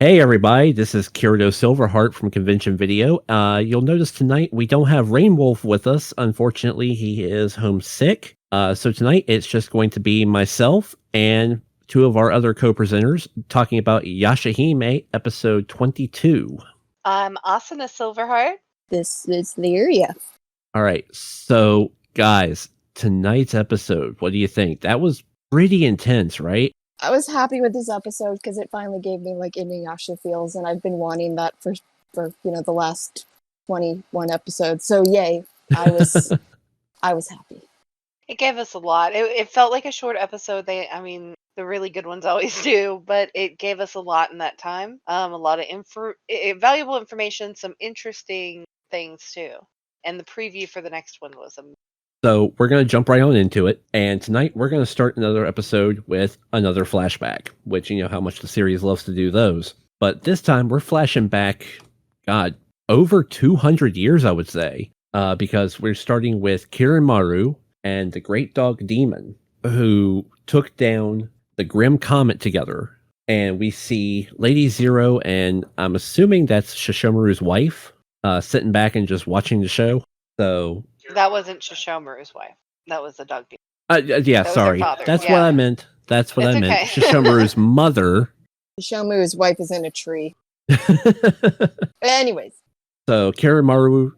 Hey everybody, this is Kirito Silverheart from Convention Video. You'll notice tonight we don't have Rainwolf with us. Unfortunately, he is homesick. So tonight it's just going to be myself and two of our other co-presenters talking about Yashahime episode 22. I'm Asuna Silverheart. This is Lyria. All right, so guys, tonight's episode, what do you think? That was pretty intense, right? I was happy with this episode because it finally gave me like Inuyasha feels, and I've been wanting that for the last 21 episodes. So yay, I was happy. It gave us a lot. It felt like a short episode. The really good ones always do, but it gave us a lot in that time. A lot of valuable information, some interesting things too. And the preview for the next one was amazing. So we're going to jump right on into it. And tonight we're going to start another episode with another flashback, which you know how much the series loves to do those. But this time we're flashing back, God, over 200 years, I would say, because we're starting with Kirinmaru and the Great Dog Demon, who took down the Grim Comet together. And we see Lady Zero, and I'm assuming that's Shishomaru's wife, sitting back and just watching the show. So that wasn't Shishomaru's wife. That was the dog demon. Yeah, sorry. That's yeah. What I meant. That's what I meant. Okay. Shishomaru's mother. Shishomaru's wife is in a tree. Anyways. So Kirinmaru,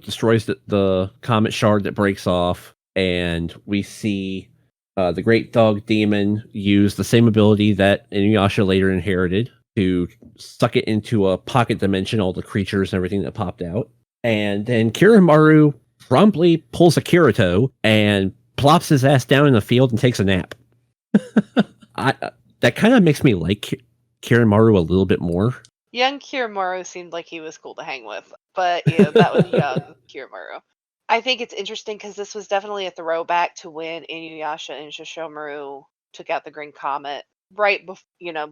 destroys the comet shard that breaks off, and we see the Great Dog Demon use the same ability that Inuyasha later inherited to suck it into a pocket dimension, all the creatures and everything that popped out. And then Kirinmaru promptly pulls a Kirito and plops his ass down in the field and takes a nap. That kind of makes me like Kirinmaru a little bit more. Young Kirinmaru seemed like he was cool to hang with, but that was young Kirinmaru. I think it's interesting because this was definitely a throwback to when Inuyasha and Shishomaru took out the Green Comet right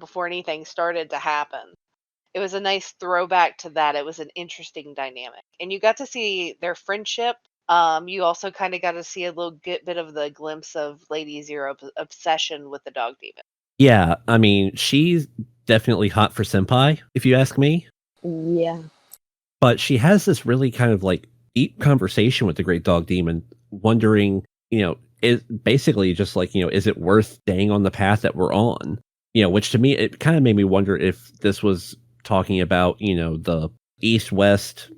before anything started to happen. It was a nice throwback to that. It was an interesting dynamic. And you got to see their friendship. You also kind of got to see a little bit of the glimpse of Lady Zero's obsession with the dog demon. Yeah, I mean, she's definitely hot for senpai, if you ask me. Yeah. But she has this really kind of like deep conversation with the Great Dog Demon, wondering, is basically just like, is it worth staying on the path that we're on? Which to me, it kind of made me wonder if this was talking about, the East-West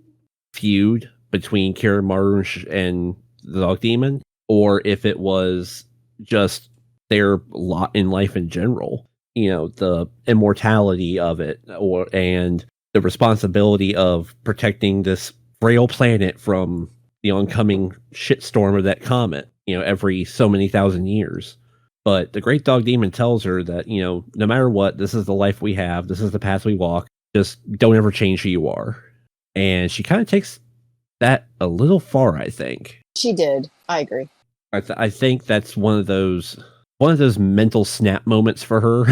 feud between Kirinmaru and the Dog Demon, or if it was just their lot in life in general, the immortality of it, and the responsibility of protecting this frail planet from the oncoming shitstorm of that comet, every so many thousand years. But the Great Dog Demon tells her that, no matter what, this is the life we have, this is the path we walk, just don't ever change who you are. And she kind of takes that a little far, I think. She did. I agree. I think that's one of those mental snap moments for her.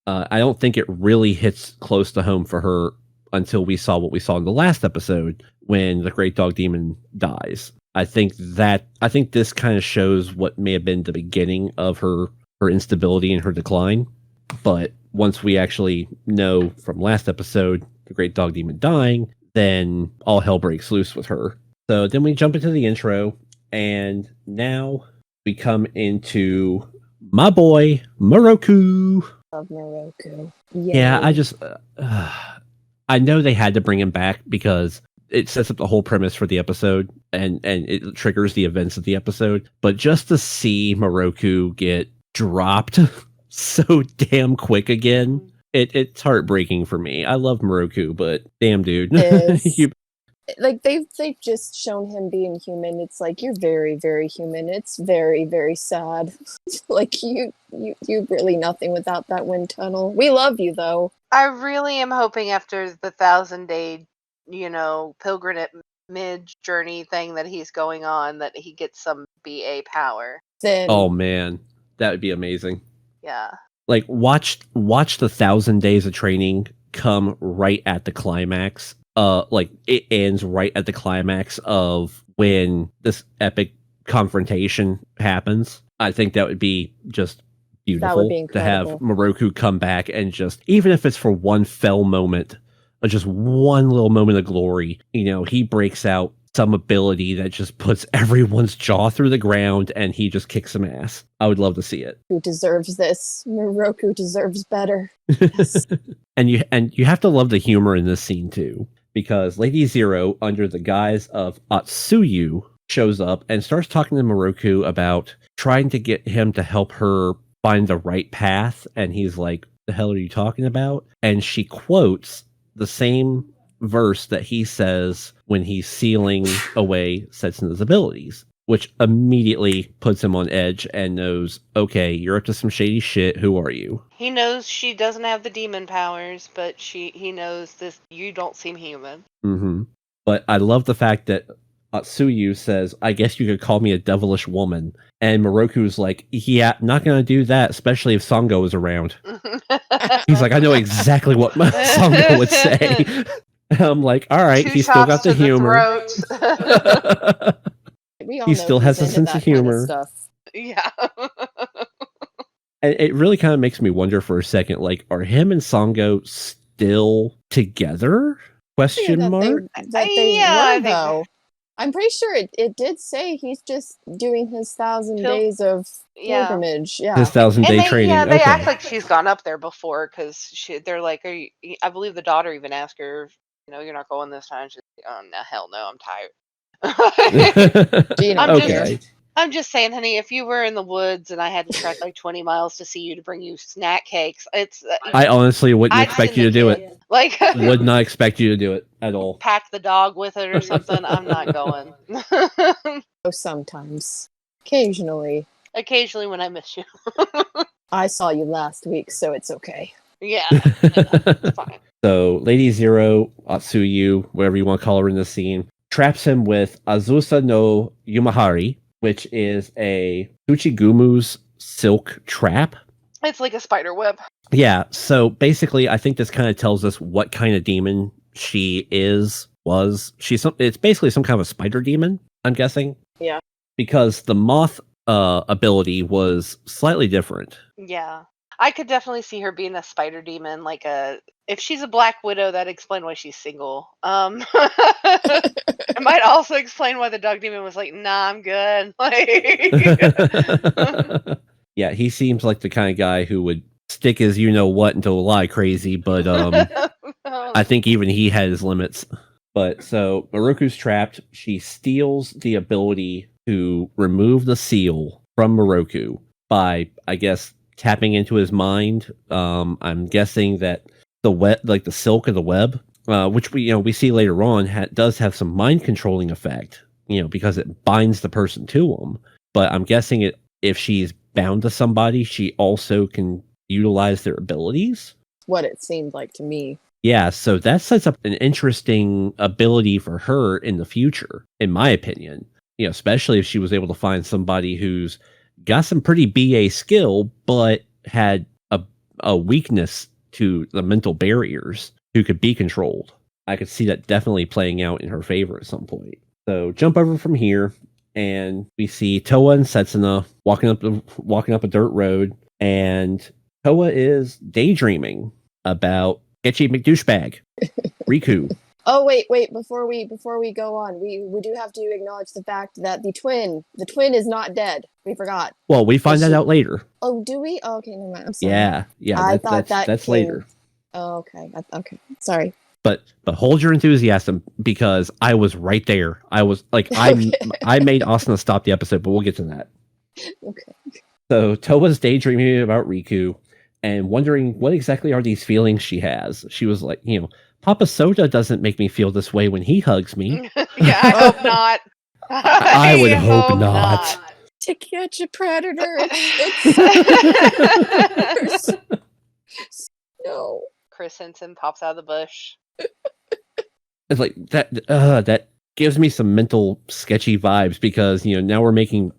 I don't think it really hits close to home for her until we saw what we saw in the last episode when the Great Dog Demon dies. I think this kind of shows what may have been the beginning of her instability and her decline. But once we actually know from last episode the Great Dog Demon dying, then all hell breaks loose with her. So then we jump into the intro, and now we come into my boy Moroku. Love Moroku. Yay. Yeah, I just I know they had to bring him back because it sets up the whole premise for the episode and it triggers the events of the episode. But just to see Moroku get dropped so damn quick again, it's heartbreaking for me. I love Moroku, but damn, dude. Like they've just shown him being human. It's like, you're very, very human. It's very, very sad. Like you really nothing without that wind tunnel. We love you though. I really am hoping after the 1,000-day, pilgrimage journey thing that he's going on that he gets some BA power. Then, oh man, that would be amazing. Yeah. Like watch the 1,000 days of training come right at the climax. Like it ends right at the climax of when this epic confrontation happens. I think that would be just beautiful be to have incredible. Moroku come back and just, even if it's for one fell moment, or just one little moment of glory, he breaks out some ability that just puts everyone's jaw through the ground and he just kicks some ass. I would love to see it. Who deserves this? Moroku deserves better. Yes. and you have to love the humor in this scene too, because Lady Zero, under the guise of Atsuyu, shows up and starts talking to Moroku about trying to get him to help her find the right path, and he's like, the hell are you talking about? And she quotes the same verse that he says when he's sealing away Setsuna's abilities, which immediately puts him on edge and knows, okay, you're up to some shady shit. Who are you? He knows she doesn't have the demon powers, but he knows this. You don't seem human. Mm-hmm. But I love the fact that Atsuyu says, I guess you could call me a devilish woman. And Moroku's like, yeah, not going to do that, especially if Sango is around. He's like, I know exactly what Sango would say. I'm like, all right, he's still got the humor. He still has a sense of humor. Stuff. Yeah. And it really kind of makes me wonder for a second, like, are him and Sango still together? Question mark? Were, though. I'm pretty sure it did say he's just doing his 1,000 days of pilgrimage. Yeah. His 1,000-day training. Yeah, they act like she's gone up there before, because they're like, are you, I believe the daughter even asked her, you're not going this time. She's like, oh, no, hell no, I'm tired. I'm just saying, honey, if you were in the woods and I had to trek like 20 miles to see you to bring you snack cakes, I honestly wouldn't expect you to do it. Like, would not expect you to do it at all. Pack the dog with it or something. I'm not going. Sometimes. Occasionally when I miss you. I saw you last week, so it's okay. Yeah, it's fine. So Lady Zero, Atsuyu, whatever you want to call her in this scene, traps him with Azusa no Yumahari, which is a Tsuchigumu's silk trap. It's like a spider web. Yeah, so basically I think this kind of tells us what kind of demon she was. It's basically some kind of a spider demon, I'm guessing. Yeah. Because the moth ability was slightly different. Yeah. I could definitely see her being a spider demon, if she's a Black Widow, that explain why she's single. It might also explain why the dog demon was like, nah, I'm good. Yeah, he seems like the kind of guy who would stick his you-know-what until a lie crazy, but I think even he had his limits. But so Moroku's trapped. She steals the ability to remove the seal from Moroku by, I guess, tapping into his mind. I'm guessing that the web, like the silk of the web, which we see later on, does have some mind controlling effect. Because it binds the person to him. But I'm guessing if she's bound to somebody, she also can utilize their abilities. What it seemed like to me. Yeah, so that sets up an interesting ability for her in the future, in my opinion. Especially if she was able to find somebody who's got some pretty BA skill, but had a weakness to the mental barriers, who could be controlled. I could see that definitely playing out in her favor at some point. So jump over from here, and we see Toa and Setsuna walking up a dirt road, and Toa is daydreaming about Sketchy McDouchebag, Riku. Oh wait! Before we go on, we do have to acknowledge the fact that the twin is not dead. We forgot. Well, we find that out later. Oh, do we? Oh, okay, never mind. I'm sorry. Yeah. I thought that's later. Oh, okay. Okay. Sorry. But hold your enthusiasm, because I was right there. I was like, I made Asuna stop the episode, but we'll get to that. Okay. So Toa's daydreaming about Riku and wondering what exactly are these feelings she has. She was like, Papa Soda doesn't make me feel this way when he hugs me. Yeah, I hope not. I would hope not. To catch a predator. No. Chris Henson pops out of the bush. It's like that gives me some mental sketchy vibes, because now we're making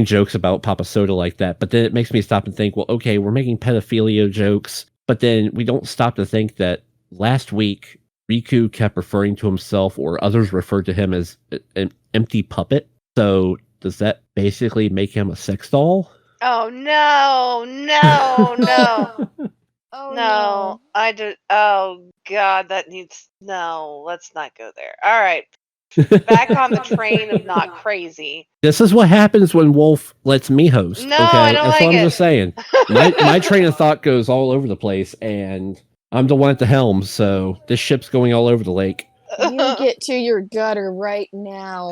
jokes about Papa Soda like that, but then it makes me stop and think, well, okay, we're making pedophilia jokes, but then we don't stop to think that last week Riku kept referring to himself, or others referred to him, as, an empty puppet. So does that basically make him a sex doll? Oh no, no, no. Oh No, I did. Oh God, that needs. No, let's not go there. All right, back on the train of not crazy. This is what happens when Wolf lets me host. No, Okay, I don't that's what like I'm it. just saying. My train of thought goes all over the place, and I'm the one at the helm, so this ship's going all over the lake. You get to your gutter right now.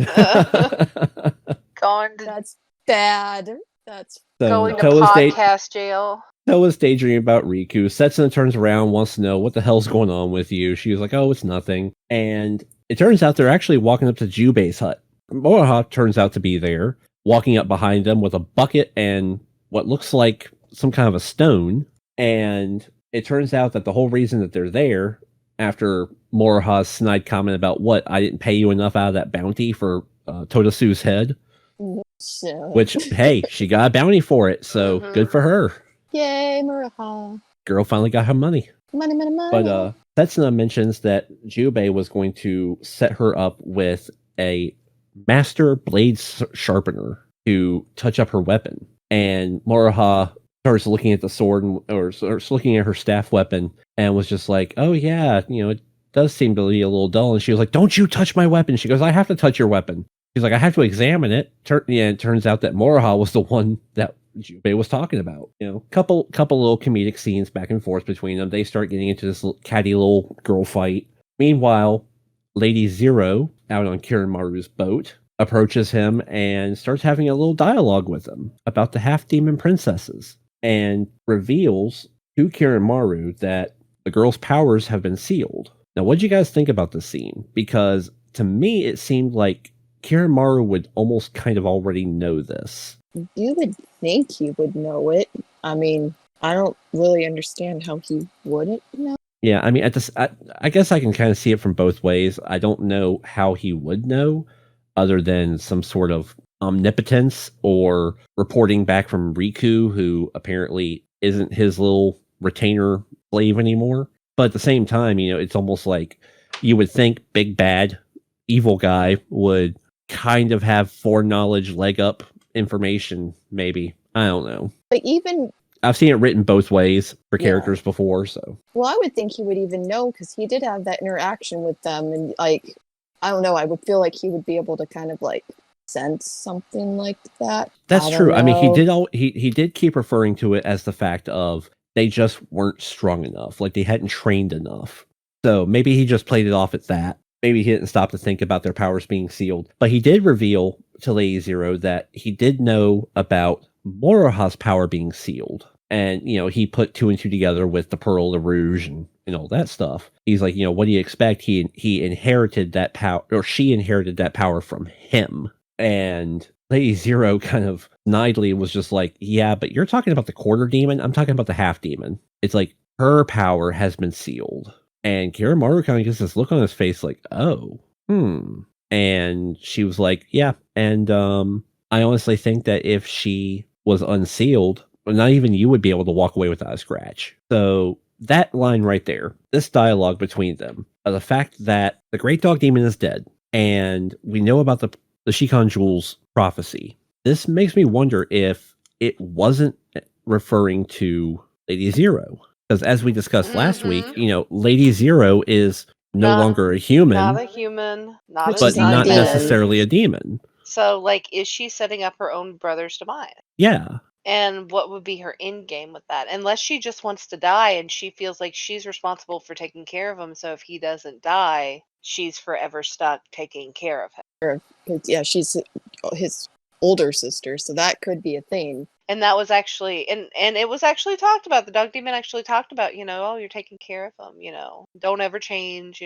Going to That's bad. That's going to Toa's podcast jail. Toa's daydreaming about Riku. Setsuna turns around, wants to know what the hell's going on with you. She was like, "Oh, it's nothing." And it turns out they're actually walking up to Jubei's hut. Moroha turns out to be there, walking up behind them with a bucket and what looks like some kind of a stone. And it turns out that the whole reason that they're there, after Moroha's snide comment about what, I didn't pay you enough out of that bounty for Todasu's head. so. Which, hey, she got a bounty for it, so good for her. Yay, Muraha. Girl finally got her money. Money, money, money. But Setsuna mentions that Jubei was going to set her up with a master blade sharpener to touch up her weapon. And Moroha starts looking at the sword or starts looking at her staff weapon and was just like, "Oh yeah, it does seem to be a little dull." And she was like, "Don't you touch my weapon." She goes, "I have to touch your weapon." She's like, "I have to examine it." It turns out that Moroha was the one that Jubei was talking about. Couple little comedic scenes back and forth between them. They start getting into this catty little girl fight. Meanwhile, Lady Zero, out on Kiranmaru's boat, approaches him and starts having a little dialogue with him about the half-demon princesses, and reveals to Kiranmaru that the girl's powers have been sealed. Now, what do you guys think about this scene? Because to me, it seemed like Kiranmaru would almost kind of already know this. You would think he would know it. I mean, I don't really understand how he wouldn't know. Yeah, I mean, I guess I can kind of see it from both ways. I don't know how he would know, other than some sort of omnipotence or reporting back from Riku, who apparently isn't his little retainer slave anymore. But at the same time, it's almost like you would think big bad evil guy would kind of have foreknowledge, leg up information, maybe. I don't know. But even I've seen it written both ways for characters before, so. Well, I would think he would even know because he did have that interaction with them, and I don't know. I would feel like he would be able to kind of sense something like that. That's true. I mean, he did keep referring to it as the fact of they just weren't strong enough, like they hadn't trained enough. So maybe he just played it off at that. Maybe he didn't stop to think about their powers being sealed. But he did reveal to Lady Zero that he did know about Moroha's power being sealed. And, he put two and two together with the Pearl, the Rouge, and all that stuff. He's like, what do you expect? He inherited that power, or she inherited that power from him. And Lady Zero kind of snidely was just like, yeah, but you're talking about the quarter demon. I'm talking about the half demon. It's like her power has been sealed. And Kiranmaru kind of gets this look on his face like, oh, And she was like, yeah. And I honestly think that if she was unsealed, not even you would be able to walk away without a scratch. So that line right there, this dialogue between them, the fact that the Great Dog Demon is dead, and we know about the Shikon Jewel's prophecy, this makes me wonder if it wasn't referring to Lady Zero. Because as we discussed last week, Lady Zero is no longer a human. Not a human. But not necessarily a demon. So, is she setting up her own brother's demise? Yeah. And what would be her end game with that? Unless she just wants to die and she feels like she's responsible for taking care of him. So if he doesn't die, she's forever stuck taking care of him. Yeah, she's his older sister, so that could be a thing. And that was actually, and it was actually talked about. The dog demon actually talked about, oh, you're taking care of him, don't ever change,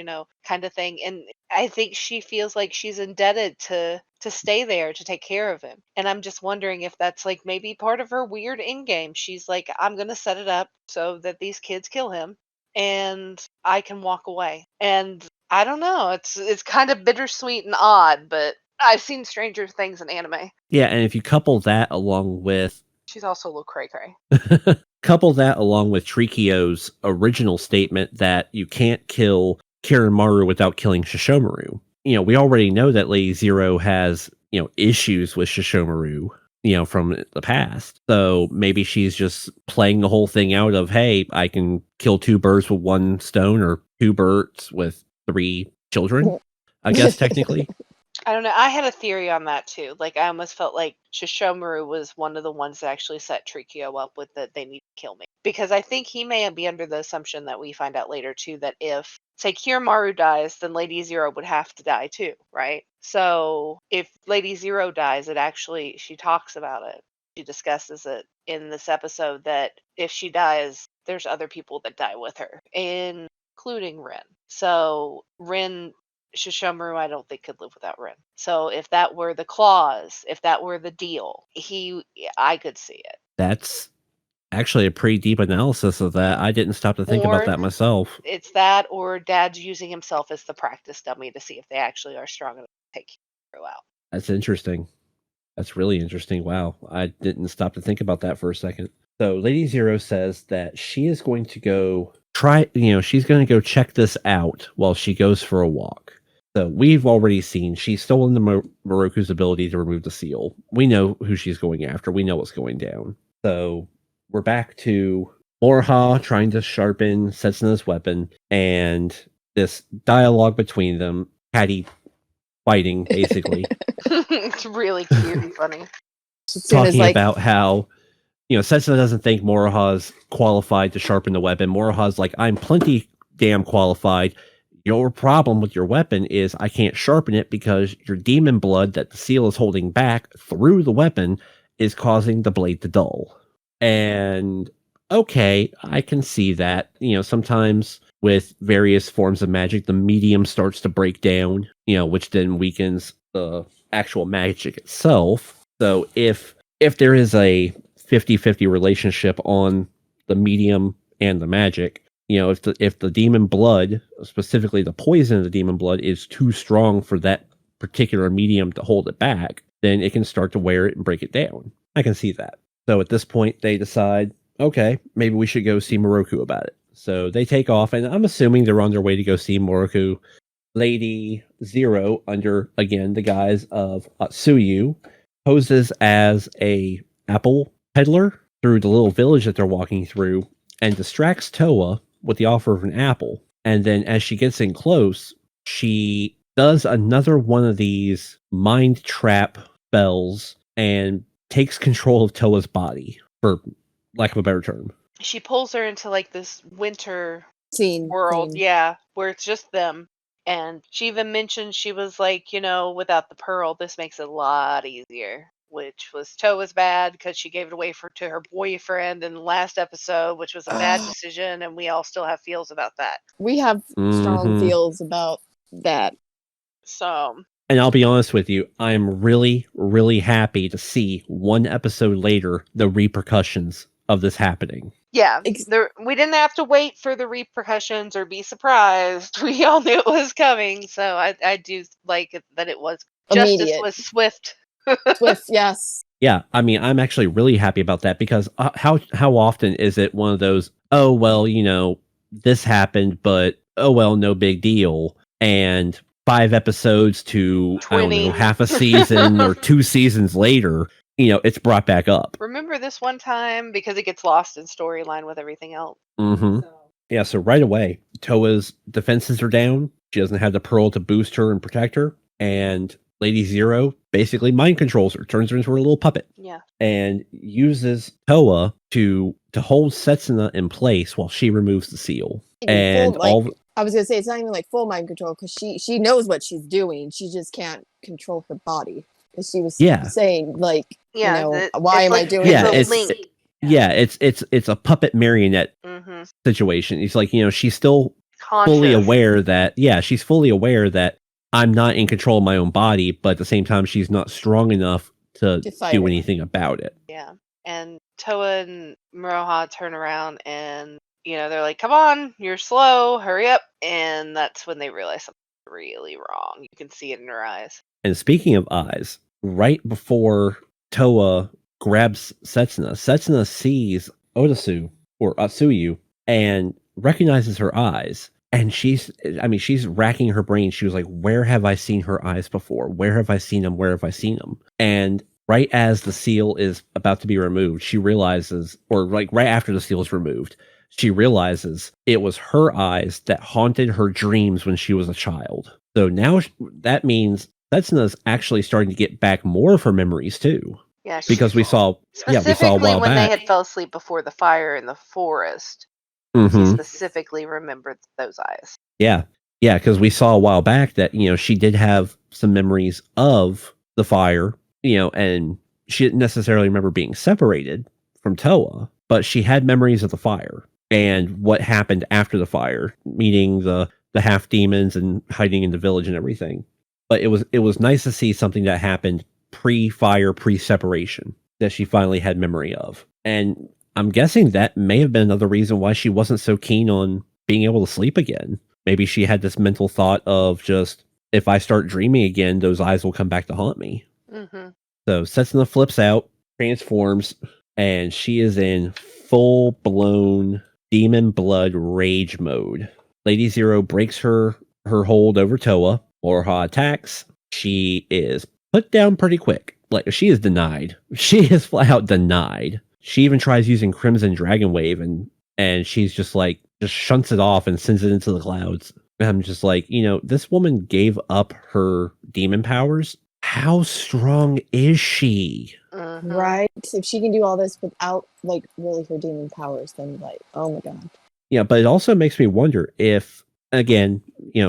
kind of thing. And I think she feels like she's indebted to stay there to take care of him. And I'm just wondering if that's maybe part of her weird end game. She's like, I'm going to set it up so that these kids kill him and I can walk away. And I don't know. It's kind of bittersweet and odd, but I've seen stranger things in anime. Yeah, and if you couple that along with... She's also a little cray-cray. Couple that along with Trikio's original statement that you can't kill Kiranmaru without killing Shishomaru. We already know that Lady Zero has, issues with Shishomaru. from the past. So maybe she's just playing the whole thing out of, hey, I can kill 2 birds with 1 stone, or 2 birds with 3 children, I guess, technically. I don't know. I had a theory on that too. Like, I almost felt like Shishomaru was one of the ones that actually set Trikio up with that they need to kill me. Because I think he may be under the assumption that we find out later too, that if, say, Kiyomaru dies, then Lady Zero would have to die too, right? So if Lady Zero dies, it actually, she talks about it. She discusses it in this episode that if she dies, there's other people that die with her, including Rin. So Rin, Shishomaru, I don't think could live without Rin. So if that were the clause, if that were the deal, I could see it. That's actually a pretty deep analysis of that. I didn't stop to think about Or that myself. It's that, or Dad's using himself as the practice dummy to see if they actually are strong enough to take Hero out. That's interesting. That's really interesting. Wow. I didn't stop to think about that for a second. So Lady Zero says that she is going to go she's going to go check this out while she goes for a walk. So we've already seen she's stolen the Moroku's ability to remove the seal. We know who she's going after. We know what's going down. So we're back to Moroha trying to sharpen Setsuna's weapon, and this dialogue between them, Patty fighting, basically. It's really cute and funny. Talking about how, Setsuna doesn't think Moroha's qualified to sharpen the weapon. Moroha's like, I'm plenty damn qualified. Your problem with your weapon is I can't sharpen it because your demon blood that the seal is holding back through the weapon is causing the blade to dull. And okay, I can see that. Sometimes with various forms of magic, the medium starts to break down, which then weakens the actual magic itself. So if there is a 50-50 relationship on the medium and the magic, if the demon blood, specifically the poison of the demon blood, is too strong for that particular medium to hold it back, then it can start to wear it and break it down. I can see that. So at this point, they decide, okay, maybe we should go see Moroku about it. So they take off, and I'm assuming they're on their way to go see Moroku. Lady Zero, under, again, the guise of Atsuyu, poses as a apple peddler through the little village that they're walking through, and distracts Toa with the offer of an apple. And then as she gets in close, she does another one of these mind trap spells and takes control of Toa's body, for lack of a better term. She pulls her into like this winter Scene world, yeah, where it's just them. And she even mentioned, she was like, without the pearl, this makes it a lot easier. Which was Toa's bad because she gave it away to her boyfriend in the last episode, which was a bad decision, and we all still have feels about that. We have strong feels about that. So, and I'll be honest with you, I'm really, really happy to see one episode later the repercussions of this happening. Yeah, we didn't have to wait for the repercussions or be surprised. We all knew it was coming, so I do like it that it was immediate. Justice was swift. Swift, yes. Yeah, I mean, I'm actually really happy about that, because how often is it one of those, oh, well, this happened, but oh, well, no big deal. And 5 episodes to, 20. I don't know, half a season or 2 seasons later, it's brought back up. Remember this one time, because it gets lost in storyline with everything else. Mm-hmm. Yeah, so right away, Toa's defenses are down. She doesn't have the pearl to boost her and protect her. And Lady Zero basically mind controls her, turns her into a little puppet. Yeah. And uses Toa to hold Setsuna in place while she removes the seal. And I was gonna say, it's not even like full mind control, because she knows what she's doing. She just can't control her body. As she was saying, like, why am I doing this? It's a puppet marionette situation. It's like, she's still fully aware that, she's fully aware that I'm not in control of my own body, but at the same time, she's not strong enough to do anything about it. Yeah. And Toa and Moroha turn around and, they're like, come on, you're slow, hurry up. And that's when they realize something's really wrong. You can see it in her eyes. And speaking of eyes, right before Toa grabs Setsuna sees Otasu, or Atsuyu, and recognizes her eyes. And she's racking her brain. She was like, where have I seen her eyes before? Where have I seen them? Where have I seen them? And right as the seal is about to be removed, she realizes, or like right after the seal is removed, she realizes it was her eyes that haunted her dreams when she was a child. So now that means Setsuna actually starting to get back more of her memories too. Yeah, Because we saw a specifically while when they back. had fell asleep before the fire in the forest. She Mhm. specifically remembered those eyes. Yeah. Yeah, because we saw a while back that, she did have some memories of the fire, and she didn't necessarily remember being separated from Toa, but she had memories of the fire and what happened after the fire, meeting the half demons and hiding in the village and everything. But it was nice to see something that happened pre-fire, pre-separation that she finally had memory of. And I'm guessing that may have been another reason why she wasn't so keen on being able to sleep again. Maybe she had this mental thought of just, if I start dreaming again, those eyes will come back to haunt me. Mm-hmm. So Setsuna flips out, transforms, and she is in full-blown demon blood rage mode. Lady Zero breaks her hold over Toa. Orha attacks. She is put down pretty quick. Like, she is denied. She is flat out denied. She even tries using Crimson Dragon Wave, and she's just shunts it off and sends it into the clouds. And I'm just like, this woman gave up her demon powers. How strong is she? Mm-hmm. Right? If she can do all this without, like, really her demon powers, then, like, oh my god. Yeah, but it also makes me wonder if, again,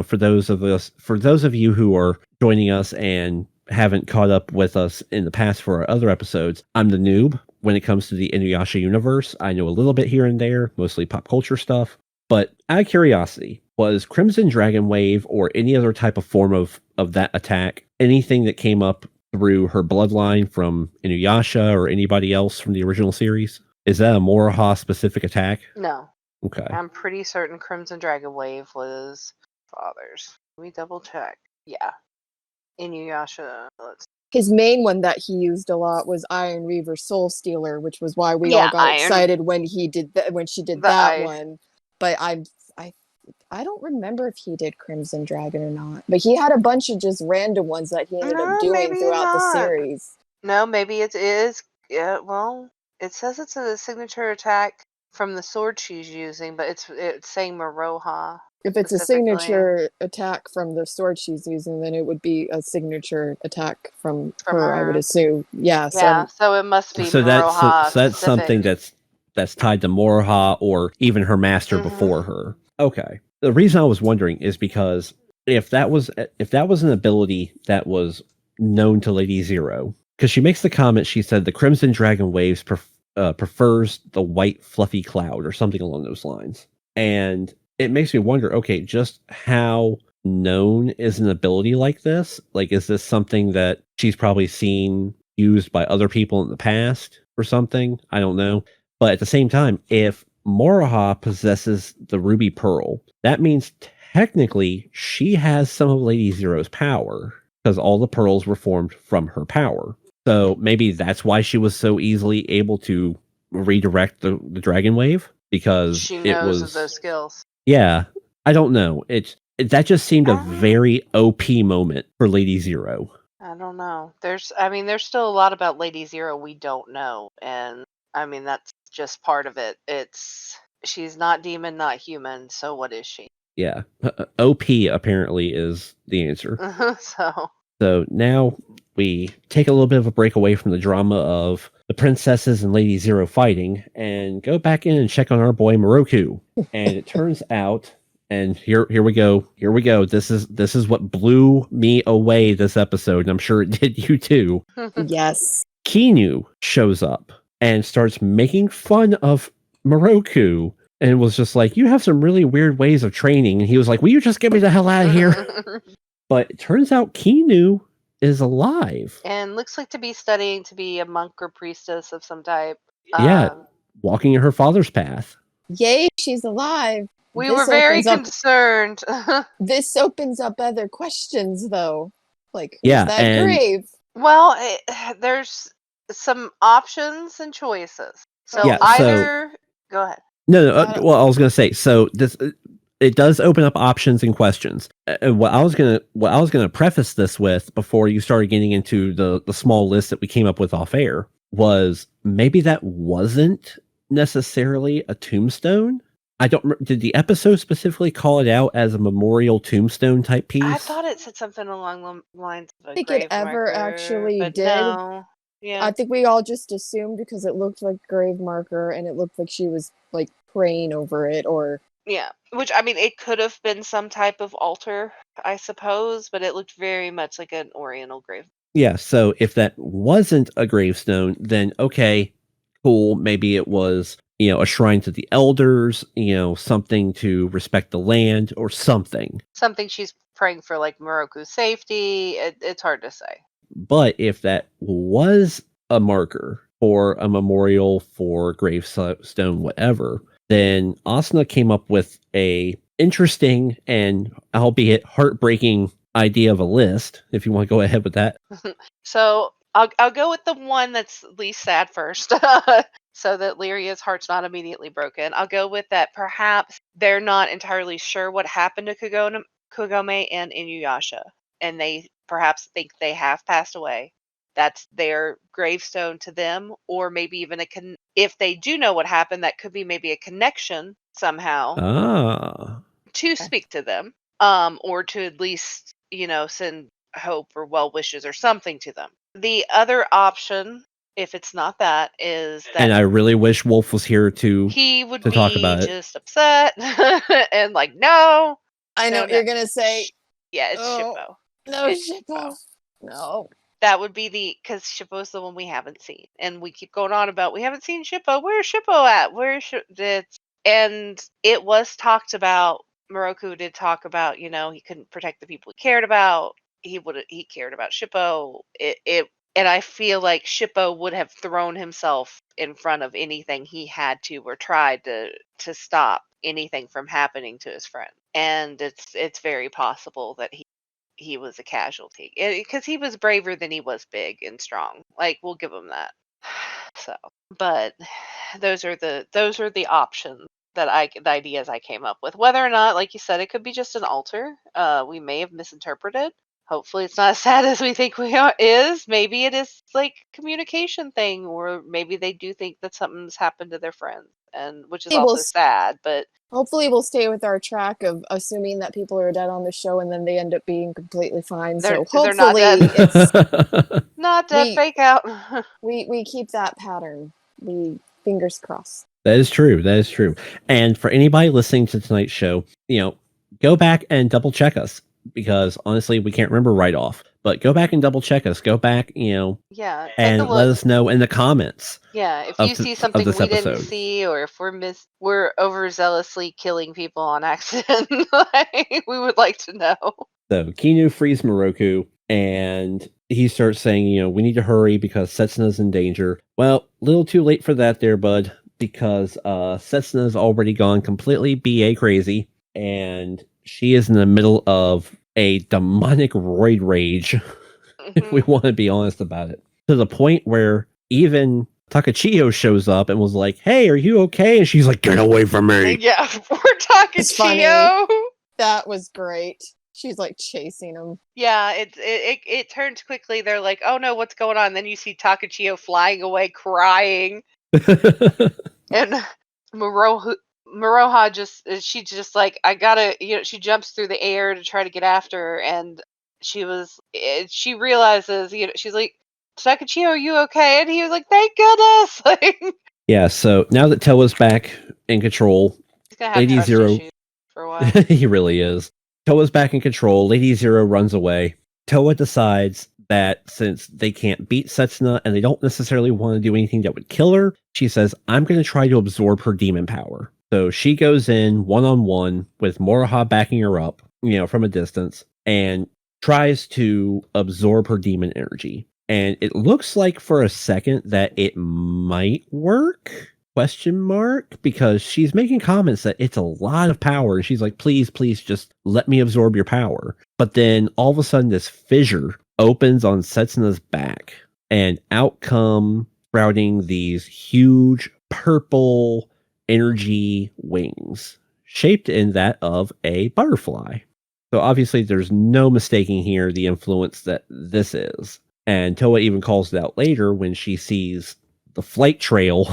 for those of you who are joining us and haven't caught up with us in the past for our other episodes, I'm the noob when it comes to the Inuyasha universe. I know a little bit here and there, mostly pop culture stuff. But out of curiosity, was Crimson Dragon Wave or any other type of form of that attack anything that came up through her bloodline from Inuyasha or anybody else from the original series? Is that a Moroha specific attack? No. Okay. I'm pretty certain Crimson Dragon Wave was father's. Let me double check. Yeah. Inuyasha. His main one that he used a lot was Iron Reaver Soul Stealer, which was why we all got excited when she did that one. But I don't remember if he did Crimson Dragon or not. But he had a bunch of just random ones that he ended up doing throughout the series. No, maybe it is. Yeah, well, it says it's a signature attack from the sword she's using, but it's saying Moroha. If it's a signature attack from the sword she's using, then it would be a signature attack from her, I would assume. Yeah. So it must be Moroha. So that's something that's tied to Moroha or even her master before her. Okay. The reason I was wondering is because if that was an ability that was known to Lady Zero, because she makes the comment, she said the Crimson Dragon Waves prefers the white fluffy cloud or something along those lines. And it makes me wonder, okay, just how known is an ability like this? Like, is this something that she's probably seen used by other people in the past or something? I don't know. But at the same time, if Moroha possesses the Ruby Pearl, that means technically she has some of Lady Zero's power because all the pearls were formed from her power. So maybe that's why she was so easily able to redirect the Dragon Wave, because she knows of those skills. Yeah, I don't know. That just seemed a very OP moment for Lady Zero. I don't know. There's still a lot about Lady Zero we don't know, and I mean that's just part of it. She's not demon, not human. So what is she? Yeah, OP apparently is the answer. So now we take a little bit of a break away from the drama of the princesses and Lady Zero fighting and go back in and check on our boy Moroku. And it turns out, and here we go. This is what blew me away this episode, and I'm sure it did you too. Yes. Kinu shows up and starts making fun of Moroku and was just like, you have some really weird ways of training. And he was like, will you just get me the hell out of here? But it turns out Kinu is alive. And looks like to be studying to be a monk or priestess of some type. Yeah, walking in her father's path. Yay, she's alive. We were very concerned. This opens up other questions, though. Like, who's that grave? Well, there's some options and choices. So go ahead. No. Well, I was going to say, so this it does open up options and questions. What I was gonna preface this with before you started getting into the small list that we came up with off air was maybe that wasn't necessarily a tombstone. I don't. Did the episode specifically call it out as a memorial tombstone type piece? I thought it said something along the lines of a I think grave it ever marker, actually but did. no. Yeah. I think we all just assumed because it looked like a grave marker and it looked like she was like praying over it, or Yeah, which I mean, it could have been some type of altar, I suppose, but it looked very much like an Oriental grave. Yeah, so if that wasn't a gravestone, then okay, cool. Maybe it was, a shrine to the elders, something to respect the land or something. Something she's praying for, like Moroku's safety. It's hard to say. But if that was a marker for a memorial for gravestone, whatever, then Asuna came up with a interesting and albeit heartbreaking idea of a list. If you want to go ahead with that. So I'll go with the one that's least sad first, so that Lyria's heart's not immediately broken. I'll go with that. Perhaps they're not entirely sure what happened to Kagome and Inuyasha, and they perhaps think they have passed away. That's their gravestone to them, or maybe even if they do know what happened, that could be maybe a connection somehow to speak to them, or to at least send hope or well wishes or something to them. The other option, if it's not that, is that And I really wish Wolf was here to he would talk be about it. just upset and like, no. I know No, what you're gonna say. Yeah, it's Oh, Shippo. No, It's Shippo. No. That would be because Shippo's the one we haven't seen, and we keep going on about we haven't seen Shippo. Where's Shippo at? And it was talked about. Moroku did talk about, he couldn't protect the people he cared about. He cared about Shippo. And I feel like Shippo would have thrown himself in front of anything he had to or tried to stop anything from happening to his friend. And it's very possible that he was a casualty because he was braver than he was big and strong. Like, we'll give him that. So, but those are the options the ideas I came up with. Whether or not, like you said, it could be just an altar. We may have misinterpreted. Hopefully it's not as sad as we think is. Maybe it is like communication thing, or maybe they do think that something's happened to their friends, and which is also sad, but hopefully we'll stay with our track of assuming that people are dead on the show and then they end up being completely fine. So hopefully not dead. It's not dead. Fake out. we keep that pattern. We fingers crossed. That is true. That is true. And for anybody listening to tonight's show, go back and double check us, because honestly, we can't remember right off. But go back and double check us. Go back, yeah, and let us know in the comments. Yeah, if you see something we didn't see, or if we're overzealously killing people on accident, we would like to know. So Kinu frees Moroku, and he starts saying, we need to hurry because Setsuna's in danger. Well, little too late for that there, bud, because Setsuna's already gone completely BA crazy, and she is in the middle of a demonic roid rage, if we want to be honest about it. To the point where even Takachiyo shows up and was like, "Hey, are you okay?" And she's like, "Get away from me." Yeah, poor Takachiyo. That was great. She's like chasing him. Yeah, it turns quickly. They're like, "Oh no, what's going on?" And then you see Takachiyo flying away, crying, and Miroha she's just like, I gotta, she jumps through the air to try to get after her, and she realizes, she's like, Takachiyo, are you okay? And he was like, thank goodness. Yeah, so now that Toa's back in control, he's gonna have Lady Zero for a while. He really is. Toa's back in control. Lady Zero runs away. Toa decides that since they can't beat Setsuna and they don't necessarily want to do anything that would kill her, she says, I'm going to try to absorb her demon power. So she goes in one-on-one with Moroha backing her up, from a distance, and tries to absorb her demon energy. And it looks like for a second that it might work, ? Because she's making comments that it's a lot of power. And she's like, please, just let me absorb your power. But then all of a sudden this fissure opens on Setsuna's back, and out come sprouting these huge purple energy wings. shaped in that of a butterfly. So obviously there's no mistaking here the influence that this is. And Toa even calls it out later when she sees the flight trail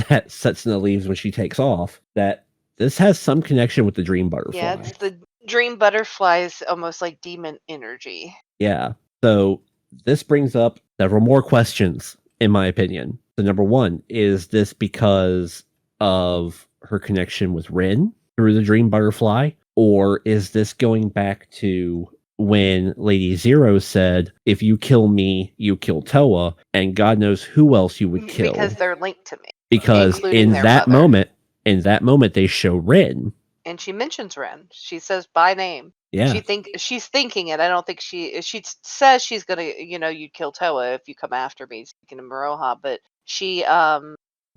that Setsuna leaves when she takes off, that this has some connection with the dream butterfly. Yeah, it's the dream butterfly is almost like demon energy. Yeah. So this brings up several more questions, in my opinion. So number one, is this because of her connection with Rin through the dream butterfly? Or is this going back to when Lady Zero said, if you kill me, you kill Toa, and God knows who else you would kill? Because they're linked to me. Because including in their that mother. moment, they show Rin. And she mentions Ren. She says by name. Yeah. She's thinking it. I don't think she says she's gonna, you'd kill Toa if you come after me, speaking of Maroha, but she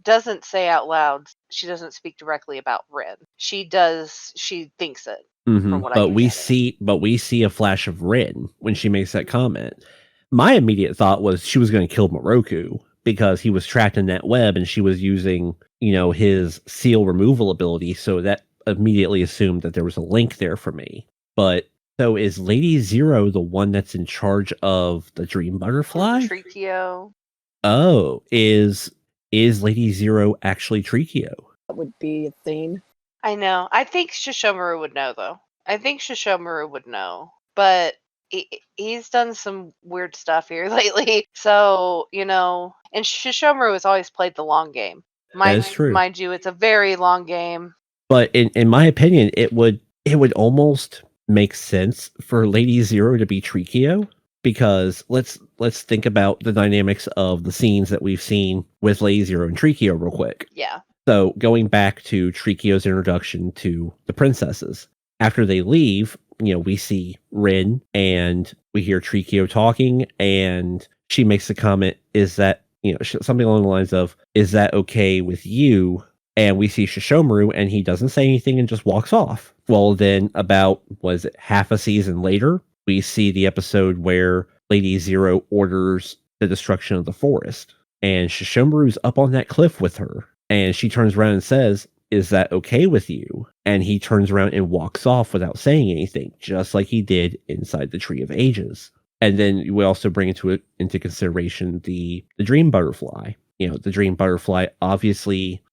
doesn't say out loud. She doesn't speak directly about Ren. She thinks it. From what I But can we gather. see a flash of Rin when she makes that comment. My immediate thought was she was going to kill Moroku because he was trapped in that web and she was using, his seal removal ability. So that immediately assumed that there was a link there for me. But so is Lady Zero the one that's in charge of the dream butterfly? Trichio. Oh, is Lady Zero actually Trichio? That would be a thing. I know. I think Shishomaru would know, though. I think Shishomaru would know. But he's done some weird stuff here lately. So, and Shishomaru has always played the long game. That is true. Mind you, it's a very long game. But in my opinion, it would almost make sense for Lady Zero to be Trichio, because let's think about the dynamics of the scenes that we've seen with Lady Zero and Trichio real quick. Yeah. So going back to Trichio's introduction to the princesses, after they leave, we see Rin and we hear Trichio talking, and she makes a comment, is that, something along the lines of, is that okay with you? And we see Shishomaru and he doesn't say anything and just walks off. Well, then about, half a season later, we see the episode where Lady Zero orders the destruction of the forest. And Shishomaru's up on that cliff with her. And she turns around and says, is that okay with you? And he turns around and walks off without saying anything, just like he did inside the Tree of Ages. And then we also bring into consideration the dream butterfly. The dream butterfly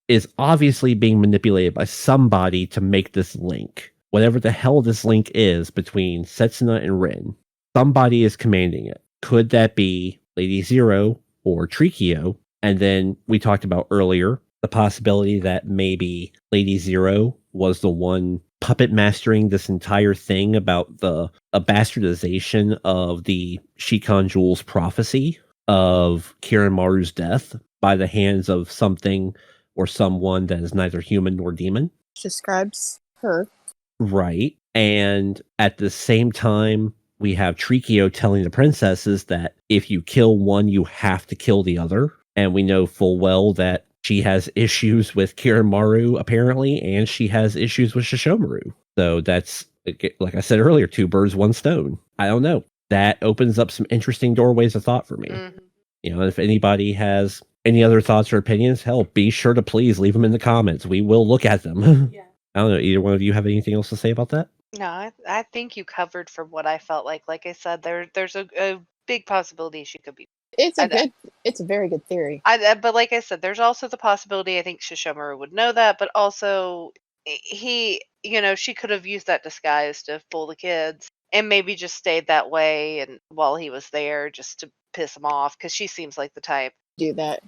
is obviously being manipulated by somebody to make this link. Whatever the hell this link is between Setsuna and Rin, somebody is commanding it. Could that be Lady Zero or Trichio? And then we talked about earlier the possibility that maybe Lady Zero was the one puppet mastering this entire thing about a bastardization of the Shikon Jewel's prophecy of Kiranmaru's death by the hands of something or someone that is neither human nor demon. Describes her. Right. And at the same time, we have Trichio telling the princesses that if you kill one, you have to kill the other. And we know full well that she has issues with Kiranmaru, apparently, and she has issues with Shishomaru. So that's, like I said earlier, 2 birds, 1 stone. I don't know. That opens up some interesting doorways of thought for me. Mm-hmm. If anybody has any other thoughts or opinions, hell, be sure to please leave them in the comments. We will look at them. Yeah. I don't know. Either one of you have anything else to say about that? No, I think you covered from what I felt like. Like I said, there's a big possibility she could be. It's a very good theory. But like I said, there's also the possibility, I think Shishomaru would know that, but also she could have used that disguise to fool the kids and maybe just stayed that way and while he was there just to piss him off, because she seems like the type do that.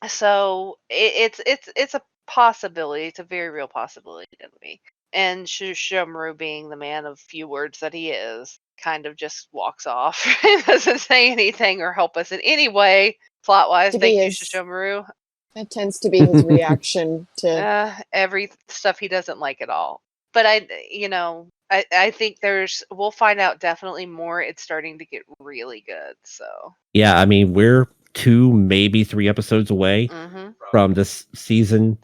So it's a possibility. It's a very real possibility to me. And Shishomaru, being the man of few words that he is, kind of just walks off and doesn't say anything or help us in any way plot wise. Thank you, Shishomaru. That tends to be his reaction to every stuff he doesn't like at all. But I think we'll find out definitely more. It's starting to get really good. So yeah, I mean, we're 2, maybe 3 episodes away from this season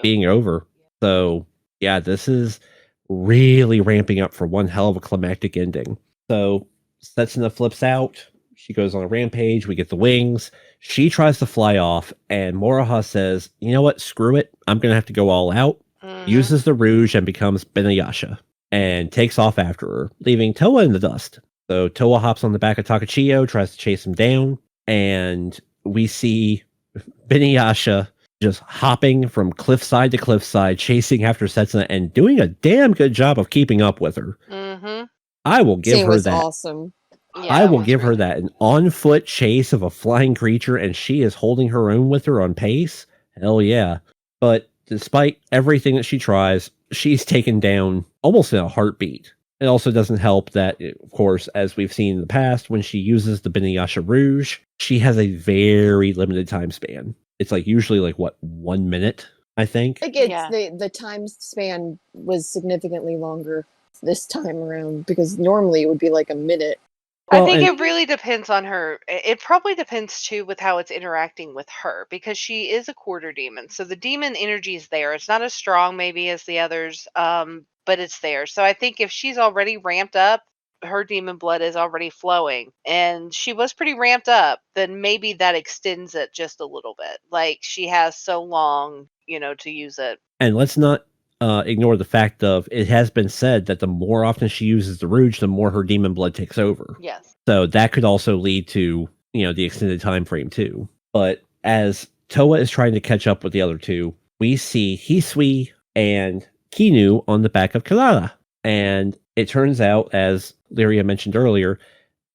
being over. So yeah, this is really ramping up for one hell of a climactic ending. So Setsuna flips out. She goes on a rampage. We get the wings. She tries to fly off, and Moroha says, you know what? Screw it. I'm going to have to go all out. uses the rouge and becomes Benayasha, and takes off after her, leaving Toa in the dust. So Toa hops on the back of Takachiyo, tries to chase him down, and we see Benayasha just hopping from cliffside to cliffside, chasing after Setsuna, and doing a damn good job of keeping up with her. I will give Scene her was that. awesome. Yeah, I it will was give her really- that. An on-foot chase of a flying creature, and she is holding her own with her on pace. Hell yeah. But despite everything that she tries, she's taken down almost in a heartbeat. It also doesn't help that, of course, as we've seen in the past, when she uses the Benayasha Rouge, she has a very limited time span. It's like usually like, what, 1 minute, I think? Like it's Yeah. the time span was significantly longer this time around because normally it would be like a minute. I Well, think and- it really depends on her. It probably depends too with how it's interacting with her because she is a quarter demon. So the demon energy is there. It's not as strong maybe as the others, but it's there. So I think if she's already ramped up, her demon blood is already flowing and she was pretty ramped up, then maybe that extends it just a little bit. Like she has so long, to use it. And let's not ignore the fact of it has been said that the more often she uses the Rouge, the more her demon blood takes over. Yes. So that could also lead to, the extended time frame too. But as Toa is trying to catch up with the other two, we see Hisui and Kinu on the back of Karada. And it turns out, as Lyria mentioned earlier,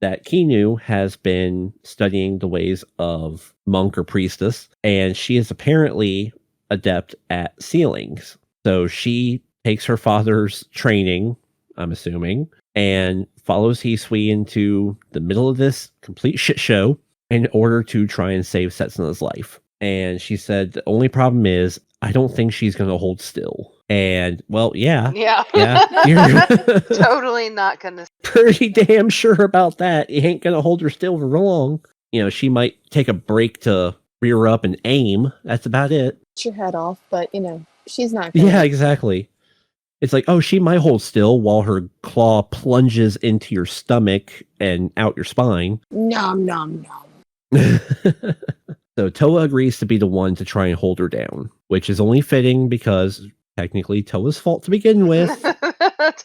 that Kinu has been studying the ways of monk or priestess, and she is apparently adept at sealings. So she takes her father's training, I'm assuming, and follows Hisui into the middle of this complete shit show in order to try and save Setsuna's life. And she said the only problem is I don't think she's going to hold still. And, well, yeah. Yeah. You're Totally not going to. pretty damn sure about that. You ain't going to hold her still for long. She might take a break to rear up and aim. That's about it. Your head off, but she's not gonna. Yeah, exactly. It's like, oh, she might hold still while her claw plunges into your stomach and out your spine. Nom nom nom. So Toa agrees to be the one to try and hold her down, which is only fitting because technically Toa's fault to begin with. It's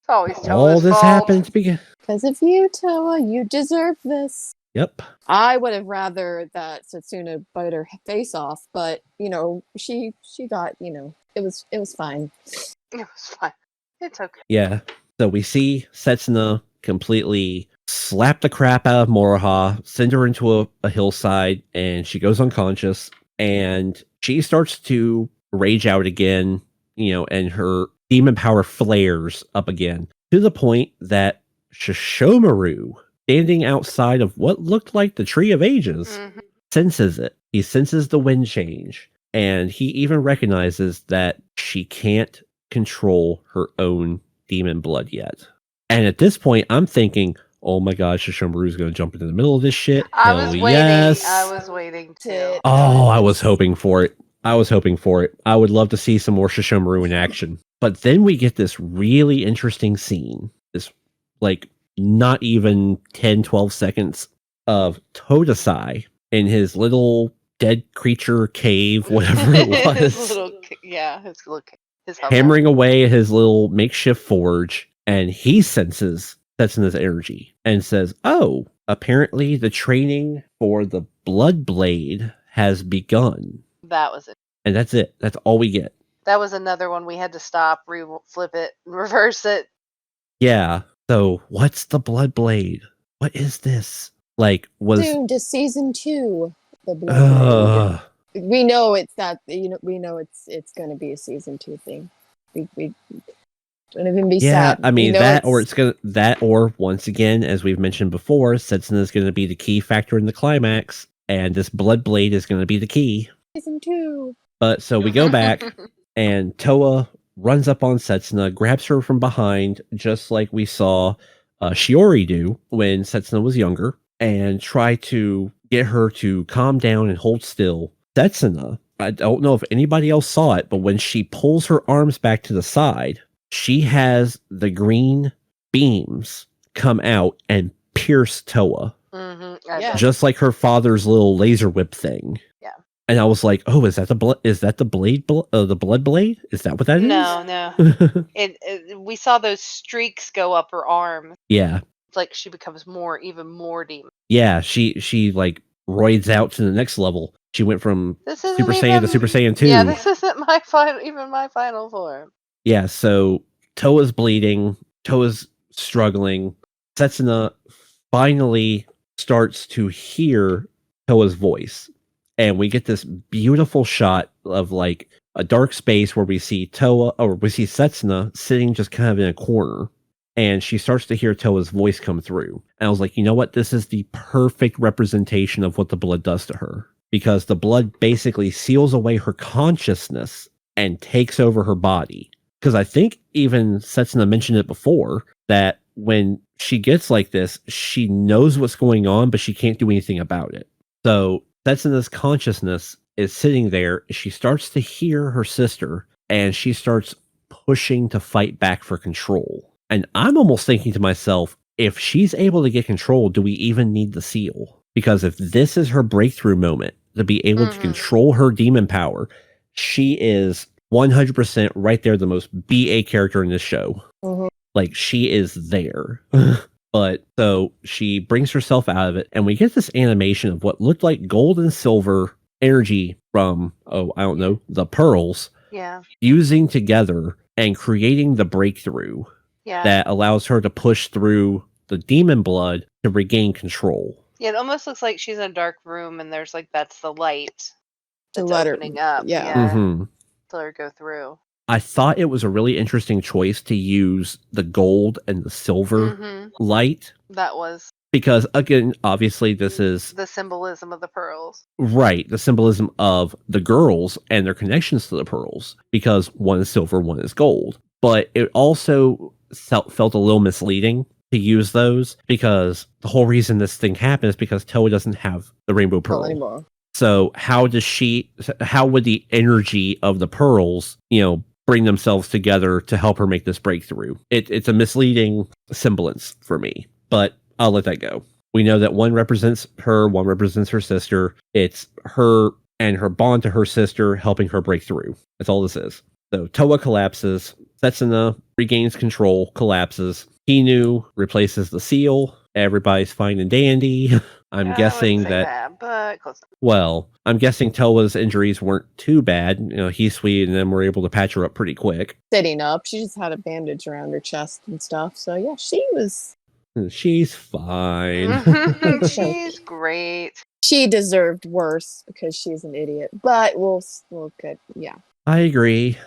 always Toa's All this fault. happened to begin. Because of you, Toa, you deserve this. Yep. I would have rather that Setsuna bite her face off, but she got it was fine. It was fine. It's okay. Yeah. So we see Setsuna completely slap the crap out of Moroha, send her into a hillside, and she goes unconscious. And she starts to rage out again, and her demon power flares up again to the point that Shishomaru, standing outside of what looked like the Tree of Ages, senses it. He senses the wind change, and he even recognizes that she can't control her own demon blood yet. And at this point, I'm thinking, oh my god, Shishomaru's going to jump into the middle of this shit. I Hell was waiting. yes. I was waiting too. Oh, I was hoping for it. I would love to see some more Shishomaru in action. But then we get this really interesting scene. This, not even 10, 12 seconds of Todasai in his little dead creature cave, whatever it was. his little his hammering away at his little makeshift forge, and he senses Setsuna's energy and says, oh, apparently the training for the Blood Blade has begun. That was it. And that's it. That's all we get. That was another one we had to stop, flip it, reverse it. Yeah. So what's the Blood Blade? What is this? Soon to season 2. The Blood Blade. We know it's that. We know it's going to be a season 2 thing. We don't even be sad. I mean or once again, as we've mentioned before, Setsuna is going to be the key factor in the climax, and this Blood Blade is going to be the key. Season 2. But so we go back, and Toa runs up on Setsuna, grabs her from behind, just like we saw Shiori do when Setsuna was younger, and try to get her to calm down and hold still. Setsuna, I don't know if anybody else saw it, but when she pulls her arms back to the side, she has the green beams come out and pierce Toa. Mm-hmm. Yeah. Just like her father's little laser whip thing. Yeah. And I was like, "Oh, is that the blood? Is that the the blood blade? Is that what that is?" No. We saw those streaks go up her arm. Yeah, It's like she becomes even more demon. yeah. She like roids out to the next level. She went from This isn't Super Saiyan to Super Saiyan 2. Yeah, this isn't my final form. Yeah, so Toa's bleeding, Toa's struggling. Setsuna finally starts to hear Toa's voice. And we get this beautiful shot of like a dark space where we see we see Setsuna sitting just kind of in a corner. And she starts to hear Toa's voice come through. And I was like, you know what? This is the perfect representation of what the blood does to her. Because the blood basically seals away her consciousness and takes over her body. Because I think even Setsuna mentioned it before, that when she gets like this, she knows what's going on, but she can't do anything about it. So Setsuna's consciousness is sitting there. She starts to hear her sister, and she starts pushing to fight back for control. And I'm almost thinking to myself, if she's able to get control, do we even need the seal? Because if this is her breakthrough moment to be able to control her demon power, she is 100% right there, the most BA character in this show. Like, she is there. But so she brings herself out of it, and we get this animation of what looked like gold and silver energy from, I don't know, the pearls. Yeah. Fusing together and creating the breakthrough that allows her to push through the demon blood to regain control. Yeah, it almost looks like she's in a dark room, and there's like, that's the light that's let opening up. Yeah. To let her go through. I thought it was a really interesting choice to use the gold and the silver light. That was. Because, again, obviously this is... the symbolism of the pearls. Right, the symbolism of the girls and their connections to the pearls. Because one is silver, one is gold. But it also felt a little misleading to use those, because the whole reason this thing happened is because Toa doesn't have the rainbow pearl anymore. So how would the energy of the pearls, bring themselves together to help her make this breakthrough? It's a misleading semblance for me, but I'll let that go. We know that one represents her, one represents her sister. It's her and her bond to her sister helping her break through. That's all this is. So Toa collapses, Setsuna regains control, collapses. Hinu replaces the seal. Everybody's fine and dandy. I'm guessing that, but close enough. Well, I'm guessing Toa's injuries weren't too bad. He's sweet, and then we're able to patch her up pretty quick. Sitting up, she just had a bandage around her chest and stuff. So yeah, she's fine. She's great. She deserved worse because she's an idiot. But we'll get, yeah. I agree.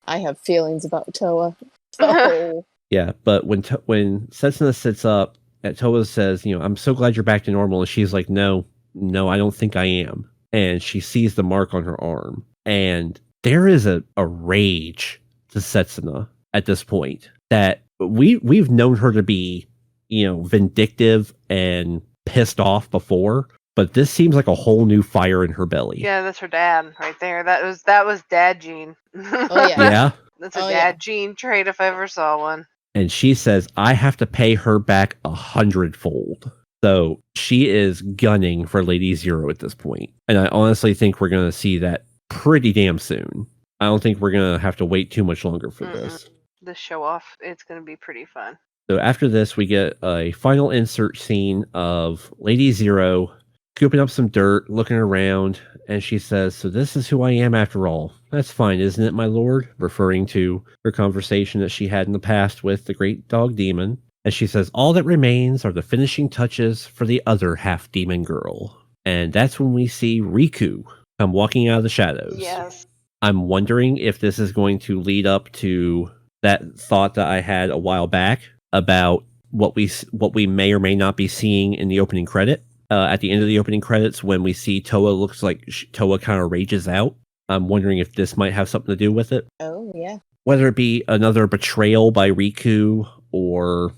I have feelings about Toa. So. Yeah, but when Setsuna sits up, Toa says, I'm so glad you're back to normal. And she's like, no, I don't think I am. And she sees the mark on her arm. And there is a rage to Setsuna at this point that we've known her to be, vindictive and pissed off before. But this seems like a whole new fire in her belly. Yeah, that's her dad right there. That was dad gene. Oh, yeah. Yeah? That's a dad gene trait if I ever saw one. And she says, I have to pay her back 100-fold. So she is gunning for Lady Zero at this point. And I honestly think we're going to see that pretty damn soon. I don't think we're going to have to wait too much longer for this. The show off, it's going to be pretty fun. So after this, we get a final insert scene of Lady Zero scooping up some dirt, looking around, and she says, so this is who I am after all. That's fine, isn't it, my lord? Referring to her conversation that she had in the past with the great dog demon. And she says, all that remains are the finishing touches for the other half-demon girl. And that's when we see Riku come walking out of the shadows. Yes. I'm wondering if this is going to lead up to that thought that I had a while back about what we may or may not be seeing in the opening credit. At the end of the opening credits, when we see Toa, looks like Toa kind of rages out. I'm wondering if this might have something to do with it. Oh, yeah. Whether it be another betrayal by Riku, or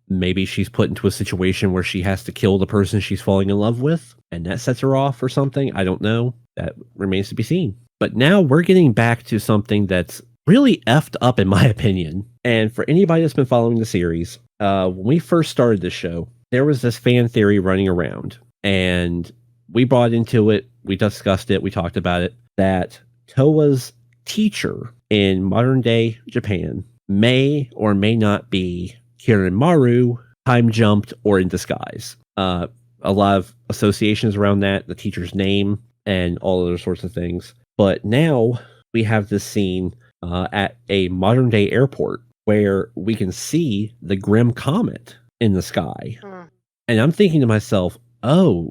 maybe she's put into a situation where she has to kill the person she's falling in love with, and that sets her off or something. I don't know. That remains to be seen. But now we're getting back to something that's really effed up, in my opinion. And for anybody that's been following the series, when we first started this show, there was this fan theory running around, and we bought into it we discussed it, we talked about it, that Towa's teacher in modern day Japan may or may not be Kirin Maru, time jumped, or in disguise. A lot of associations around that, the teacher's name, and all other sorts of things. But now we have this scene at a modern day airport where we can see the Grim Comet in the sky. And I'm thinking to myself, oh,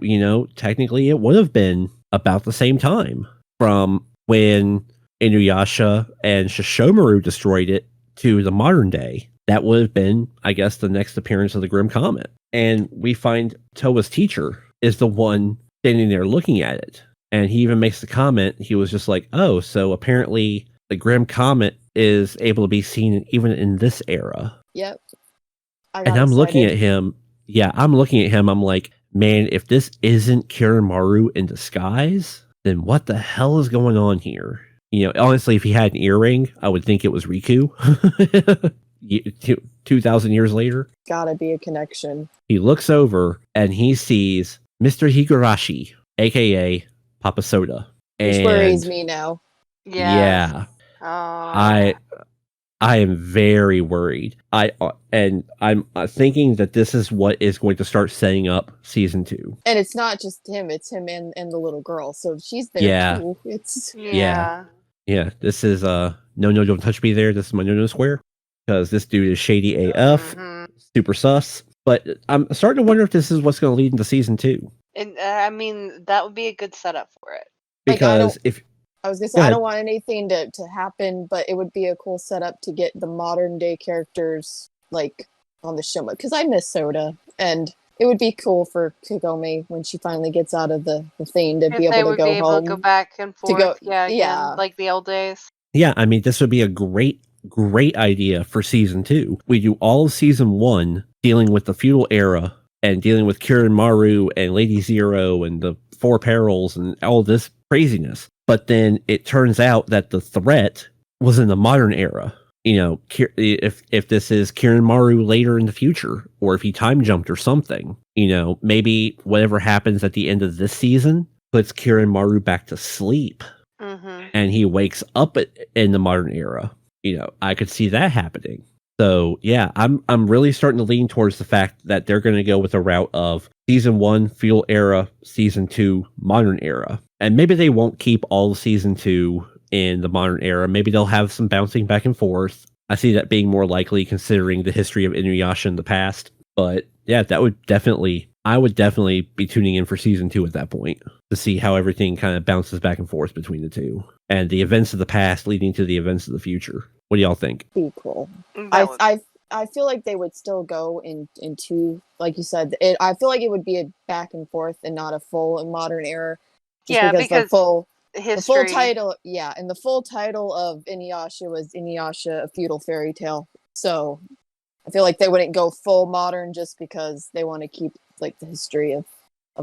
technically it would have been about the same time from when Inuyasha and Shishomaru destroyed it to the modern day. That would have been, I guess, the next appearance of the Grim Comet. And we find Towa's teacher is the one standing there looking at it. And he even makes the comment, he was just like, oh, so apparently the Grim Comet is able to be seen even in this era. Yep. And I'm looking at him. Yeah, I'm looking at him. I'm like, man, if this isn't Kirin Maru in disguise, then what the hell is going on here? Honestly, if he had an earring, I would think it was Riku. 2,000 years later. Gotta be a connection. He looks over and he sees Mr. Higurashi, a.k.a. Papa Soda. Which worries me now. Yeah. I am very worried. I'm thinking that this is what is going to start setting up season 2. And it's not just him; it's him and the little girl. So she's there too. It's yeah. This is no, don't touch me there. This is my no square because this dude is shady AF, super sus. But I'm starting to wonder if this is what's going to lead into season 2. And I mean, that would be a good setup for it. Because I was gonna say I don't want anything to happen, but it would be a cool setup to get the modern day characters like on the show, because I miss Soda, and it would be cool for Kagome when she finally gets out of the thing to be able to go home, to go back and forth, again, like the old days. Yeah, I mean, this would be a great idea for season 2. We do all of season 1 dealing with the feudal era and dealing with Kirin Maru and Lady Zero and the Four Perils and all this craziness. But then it turns out that the threat was in the modern era. If this is Kirin Maru later in the future, or if he time jumped or something, maybe whatever happens at the end of this season puts Kirin Maru back to sleep. And he wakes up in the modern era. I could see that happening. So yeah, I'm really starting to lean towards the fact that they're going to go with a route of season 1 feudal era, season 2 modern era, and maybe they won't keep all of season 2 in the modern era. Maybe they'll have some bouncing back and forth. I see that being more likely considering the history of Inuyasha in the past. But yeah, I would definitely be tuning in for season 2 at that point to see how everything kind of bounces back and forth between the two and the events of the past leading to the events of the future. What do y'all think? Be cool. I feel like they would still go into, like you said, I feel like it would be a back and forth and not a full modern era. Because the full title, and the full title of Inuyasha was Inuyasha, a feudal fairy tale. So I feel like they wouldn't go full modern just because they want to keep like the history of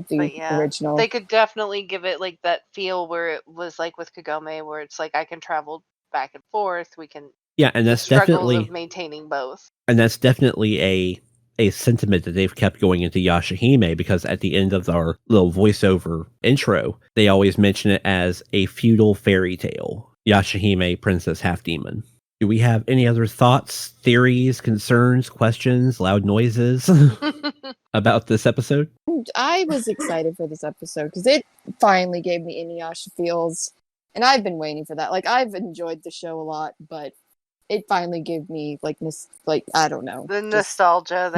the original. They could definitely give it like that feel where it was like with Kagome, where it's like I can travel back and forth. We can and that's definitely of maintaining both. And that's definitely a sentiment that they've kept going into Yashahime, because at the end of our little voiceover intro, they always mention it as a feudal fairy tale. Yashahime, Princess Half Demon. Do we have any other thoughts, theories, concerns, questions, loud noises about this episode? I was excited for this episode because it finally gave me Inuyasha feels, and I've been waiting for that. Like, I've enjoyed the show a lot, but it finally gave me I don't know, the nostalgia.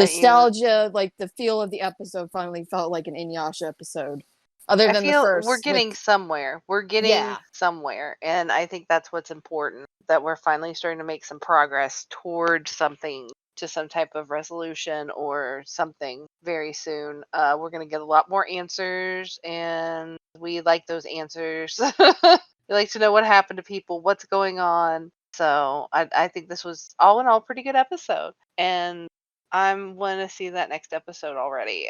Like the feel of the episode finally felt like an Inuyasha episode. Other than the first, we're getting somewhere. We're getting somewhere, and I think that's what's important. That we're finally starting to make some progress towards something, to some type of resolution or something very soon. We're gonna get a lot more answers, and we like those answers. We like to know what happened to people, what's going on. So I think this was all in all pretty good episode, and I'm want to see that next episode already.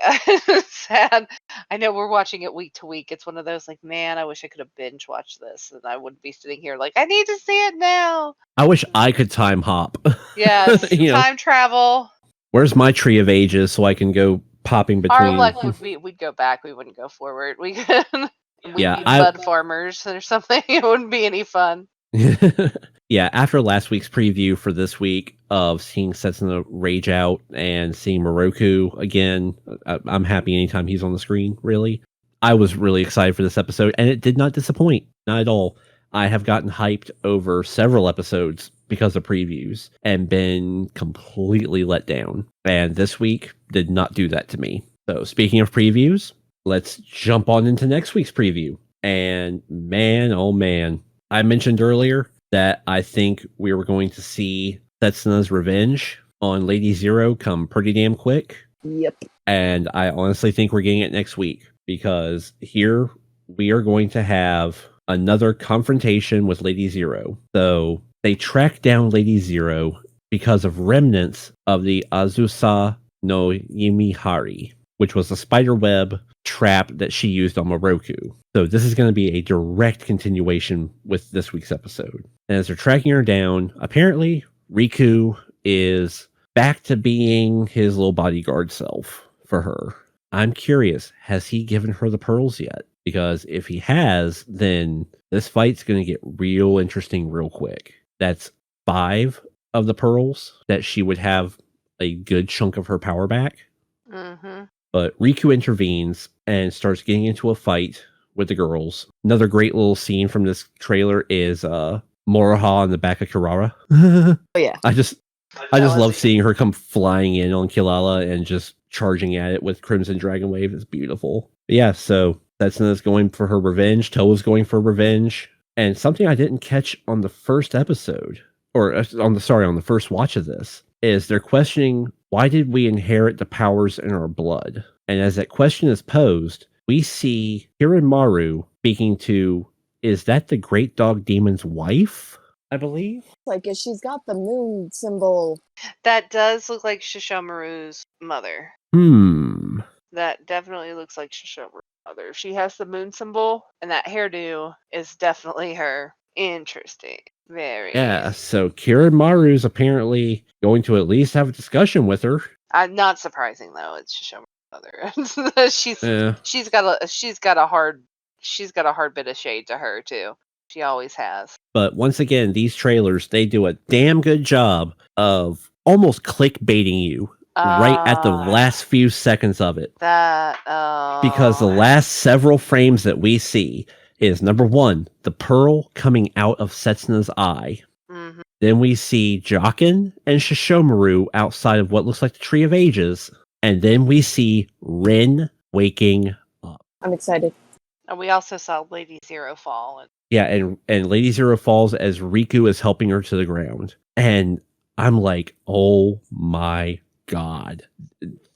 Sad. I know we're watching it week to week. It's one of those like, man, I wish I could have binge watched this, and I wouldn't be sitting here like, I need to see it now. I wish I could time hop. Yes, time travel. Where's my tree of ages so I can go popping between? Our luck would be we'd go back. We wouldn't go forward. We could. We'd Yeah, be mud farmers or something. It wouldn't be any fun. Yeah, after last week's preview for this week of seeing Setsuna rage out and seeing Moroku again, I'm happy anytime he's on the screen, really. I was really excited for this episode, and it did not disappoint. Not at all. I have gotten hyped over several episodes because of previews and been completely let down. And this week did not do that to me. So speaking of previews, let's jump on into next week's preview. And man, oh man, I mentioned earlier that I think we were going to see Setsuna's revenge on Lady Zero come pretty damn quick. Yep. And I honestly think we're getting it next week, because here we are going to have another confrontation with Lady Zero. So they track down Lady Zero because of remnants of the Azusa no Yimihari, which was the spider web trap that she used on Moroku. So this is going to be a direct continuation with this week's episode. And as they're tracking her down, apparently Riku is back to being his little bodyguard self for her. I'm curious, has he given her the pearls yet? Because if he has, then this fight's going to get real interesting real quick. That's 5 of the pearls that she would have a good chunk of her power back. Mm-hmm. But Riku intervenes and starts getting into a fight with the girls. Another great little scene from this trailer is Moroha on the back of Kirara. Oh yeah. I just love seeing her come flying in on Kilala and just charging at it with Crimson Dragon Wave. It's beautiful. But yeah, so Setsuna's going for her revenge. Toa's going for revenge. And something I didn't catch on the first episode, or on the first watch of this, is they're questioning, why did we inherit the powers in our blood? And as that question is posed, we see Hiranmaru speaking to, is that the great dog demon's wife? I believe. Like, if she's got the moon symbol. That does look like Shishomaru's mother. That definitely looks like Shishomaru's mother. She has the moon symbol, and that hairdo is definitely her. Interesting. Very. Yeah, so Kiranmaru is apparently going to at least have a discussion with her. Not surprising though. It's Shishomaru's mother. She's got a hard bit of shade to her too. She always has. But once again, these trailers, they do a damn good job of almost clickbaiting you right at the last few seconds of it. Because the last several frames that we see is, number 1, the pearl coming out of Setsuna's eye. Mm-hmm. Then we see Jokin and Shishomaru outside of what looks like the Tree of Ages. And then we see Rin waking up. I'm excited. And we also saw Lady Zero fall. Yeah, and Lady Zero falls as Riku is helping her to the ground. And I'm like, oh my god.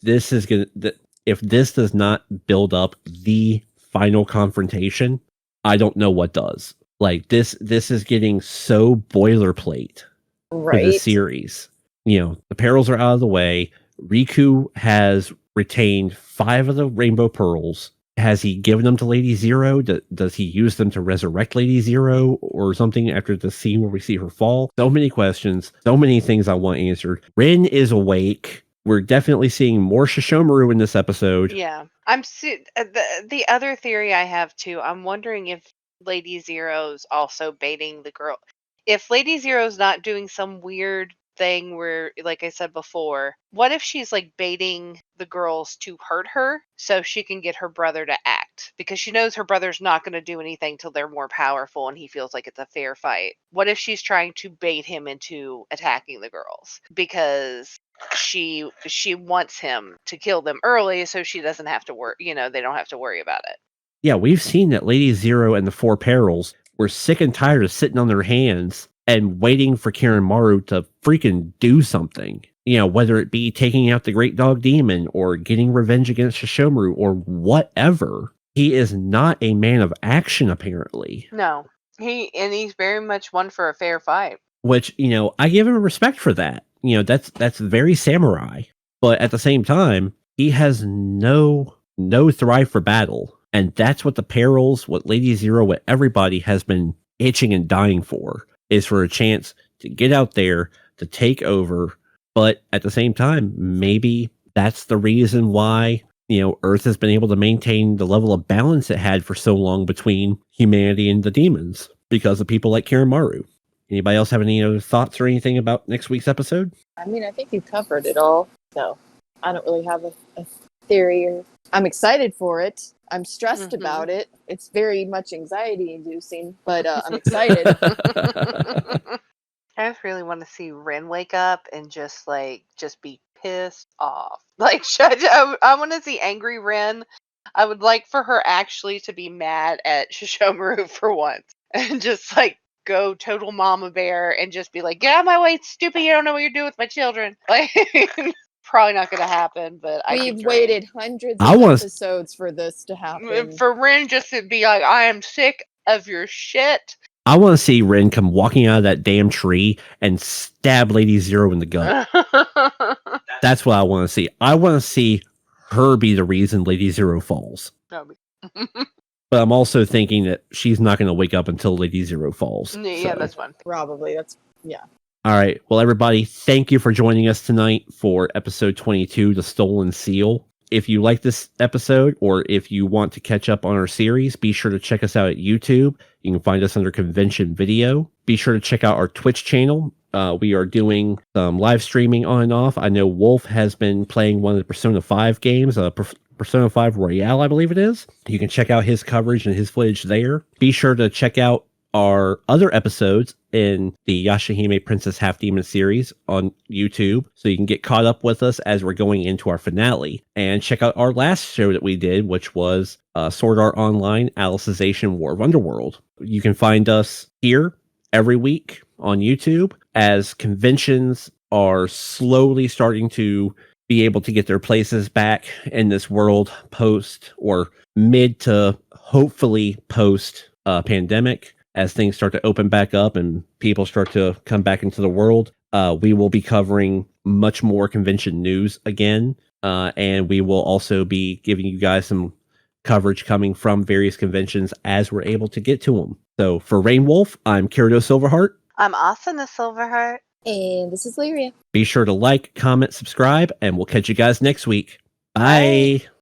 This is going to... If this does not build up the final confrontation, I don't know what does. Like, this is getting so boilerplate for the series. You know, the perils are out of the way. Riku has retained 5 of the rainbow pearls. Has he given them to Lady Zero? Does he use them to resurrect Lady Zero or something after the scene where we see her fall? So many questions, so many things I want answered. Rin is awake. We're definitely seeing more Shishomaru in this episode. Yeah. The other theory I have too, I'm wondering if Lady Zero's also baiting the girl. If Lady Zero's not doing some weird thing where, like I said before, what if she's like baiting the girls to hurt her so she can get her brother to act? Because she knows her brother's not going to do anything till they're more powerful and he feels like it's a fair fight. What if she's trying to bait him into attacking the girls? Because she wants him to kill them early so she doesn't have to worry, they don't have to worry about it. Yeah, we've seen that Lady Zero and the 4 perils were sick and tired of sitting on their hands and waiting for Kiranmaru to freaking do something. Whether it be taking out the Great Dog Demon or getting revenge against Shishomaru or whatever. He is not a man of action, apparently. No. He's very much one for a fair fight. Which, I give him respect for that. That's very samurai. But at the same time, he has no thrive for battle. And that's what the perils, what Lady Zero, what everybody has been itching and dying for, is for a chance to get out there, to take over. But at the same time, maybe that's the reason why Earth has been able to maintain the level of balance it had for so long between humanity and the demons because of people like Kiramaru. Anybody else have any other thoughts or anything about next week's episode? I mean, I think you covered it all. So I don't really have a theory. I'm excited for it. I'm stressed about it. It's very much anxiety inducing, but I'm excited. I just really want to see Rin wake up and just be pissed off. I want to see angry Rin. I would like for her actually to be mad at Shishomaru for once and just go total mama bear and just be like, get out of my way, stupid, you don't know what you're doing with my children. Probably not going to happen, but we've waited hundreds of episodes for this to happen. For Rin just to be like, I am sick of your shit. I want to see Rin come walking out of that damn tree and stab Lady Zero in the gut. That's what I want to see. I want to see her be the reason Lady Zero falls. But I'm also thinking that she's not going to wake up until Lady Zero falls. Yeah, so. That's fine. Probably. All right. Well, everybody, thank you for joining us tonight for episode 22, The Stolen Seal. If you like this episode or if you want to catch up on our series, be sure to check us out at YouTube. You can find us under Convention Video. Be sure to check out our Twitch channel. We are doing some live streaming on and off. I know Wolf has been playing one of the Persona 5 games, Persona 5 Royale, I believe it is. You can check out his coverage and his footage there. Be sure to check out our other episodes in the Yashahime Princess Half Demon series on YouTube, so you can get caught up with us as we're going into our finale. And check out our last show that we did, which was Sword Art Online Alicization War of Underworld. You can find us here every week on YouTube as conventions are slowly starting to be able to get their places back in this world post or mid to hopefully post pandemic. As things start to open back up and people start to come back into the world, we will be covering much more convention news again. And we will also be giving you guys some coverage coming from various conventions as we're able to get to them. So for Rain Wolf, I'm Kirito Silverheart. I'm Asuna Silverheart. And this is Lyria. Be sure to like, comment, subscribe, and we'll catch you guys next week. Bye. Bye.